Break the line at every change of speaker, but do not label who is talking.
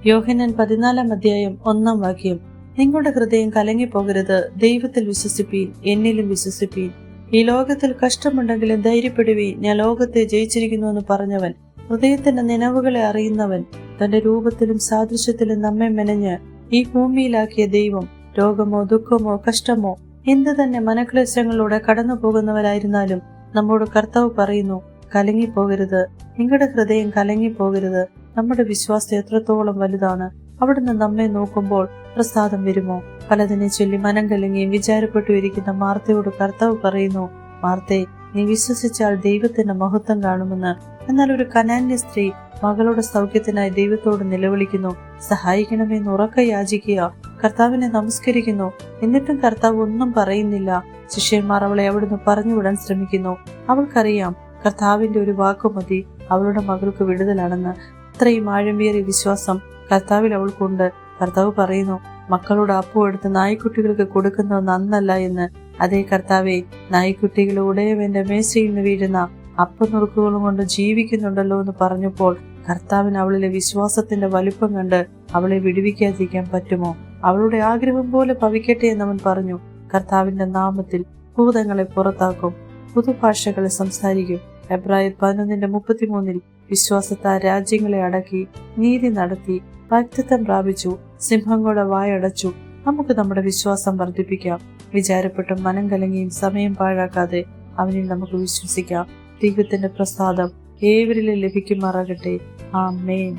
യോഹന്നാൻ 14:1 നിങ്ങളുടെ ഹൃദയം കലങ്ങിപ്പോകരുത്, ദൈവത്തിൽ വിശ്വസിപ്പീൻ, എന്നിലും വിശ്വസിപ്പീൻ. ഈ ലോകത്തിൽ കഷ്ടമുണ്ടെങ്കിലും ധൈര്യപ്പെടുവീൻ, ഞാൻ ലോകത്തെ ജയിച്ചിരിക്കുന്നു എന്ന് പറഞ്ഞവൻ, ഹൃദയത്തിന്റെ നിലവുകളെ അറിയുന്നവൻ, തന്റെ രൂപത്തിലും സാദൃശ്യത്തിലും നമ്മെ മെനഞ്ഞ് ഈ ഭൂമിയിലാക്കിയ ദൈവം, രോഗമോ ദുഃഖമോ കഷ്ടമോ എന്ത് തന്നെ മനക്ലേശങ്ങളിലൂടെ കടന്നു പോകുന്നവരായിരുന്നാലും നമ്മോട് കർത്താവ് പറയുന്നു, കലങ്ങിപ്പോകരുത്, നിങ്ങളുടെ ഹൃദയം കലങ്ങിപ്പോകരുത്. നമ്മുടെ വിശ്വാസം എത്രത്തോളം വലുതാണ്. അവിടുന്ന് നമ്മെ നോക്കുമ്പോൾ പ്രസാദം വരുമോ? പലതിനെ ചൊല്ലി മനം കലങ്ങിയും വിചാരപ്പെട്ടു ഇരിക്കുന്ന മാർത്തയോട് കർത്താവ് പറയുന്നു, മാർത്തേ, നീ വിശ്വസിച്ചാൽ ദൈവത്തിന്റെ മഹത്വം കാണുമെന്ന്. എന്നാൽ ഒരു കനാന്യ സ്ത്രീ മകളുടെ സൗഖ്യത്തിനായി ദൈവത്തോട് നിലവിളിക്കുന്നു, സഹായിക്കണമെന്ന് ഉറക്ക യാചിക്കുക, കർത്താവിനെ നമസ്കരിക്കുന്നു. എന്നിട്ടും കർത്താവ് ഒന്നും പറയുന്നില്ല. ശിഷ്യന്മാർ അവളെ അവിടുന്ന് പറഞ്ഞുവിടാൻ ശ്രമിക്കുന്നു. അവൾക്കറിയാം കർത്താവിന്റെ ഒരു വാക്കു മതി അവളുടെ മകൾക്ക് വിടുതലാണെന്ന്. അത്രയും ആഴമേറിയ വിശ്വാസം കർത്താവിൽ അവൾക്കുണ്ട്. കർത്താവ് പറയുന്നു, മക്കളുടെ അപ്പം എടുത്ത് നായ്ക്കുട്ടികൾക്ക് കൊടുക്കുന്നത് നന്നല്ല എന്ന്. അതേ കർത്താവെ, നായ്ക്കുട്ടികൾ ഉടയവന്റെ മേശയിൽ നിന്ന് വീഴുന്ന അപ്പനുറുക്കുകളും കൊണ്ട് ജീവിക്കുന്നുണ്ടല്ലോ എന്ന് പറഞ്ഞപ്പോൾ കർത്താവിന് അവളിലെ വിശ്വാസത്തിന്റെ വലുപ്പം കണ്ട് അവളെ വിടുവിക്കാതിരിക്കാൻ പറ്റുമോ? അവളുടെ ആഗ്രഹം പോലെ ഭവിക്കട്ടെ എന്നവൻ പറഞ്ഞു. കർത്താവിന്റെ നാമത്തിൽ ഭൂതങ്ങളെ പുറത്താക്കും, പുതുഭാഷകളെ സംസാരിക്കും. എബ്രായർ 11:33 വിശ്വാസത്താൽ രാജ്യങ്ങളെ അടക്കി, നീതി നടത്തി, വാഗ്ദത്തം പ്രാപിച്ചു, സിംഹങ്ങളുടെ വായടച്ചു. നമുക്ക് നമ്മുടെ വിശ്വാസം വർദ്ധിപ്പിക്കാം. വിചാരപ്പെട്ടും മനം കലങ്ങിയും സമയം പാഴാക്കാതെ അവനിൽ നമുക്ക് വിശ്വസിക്കാം. ദൈവത്തിന്റെ പ്രസാദം ഏവരിലും ലഭിക്കുമാറാകട്ടെ. ആമേൻ.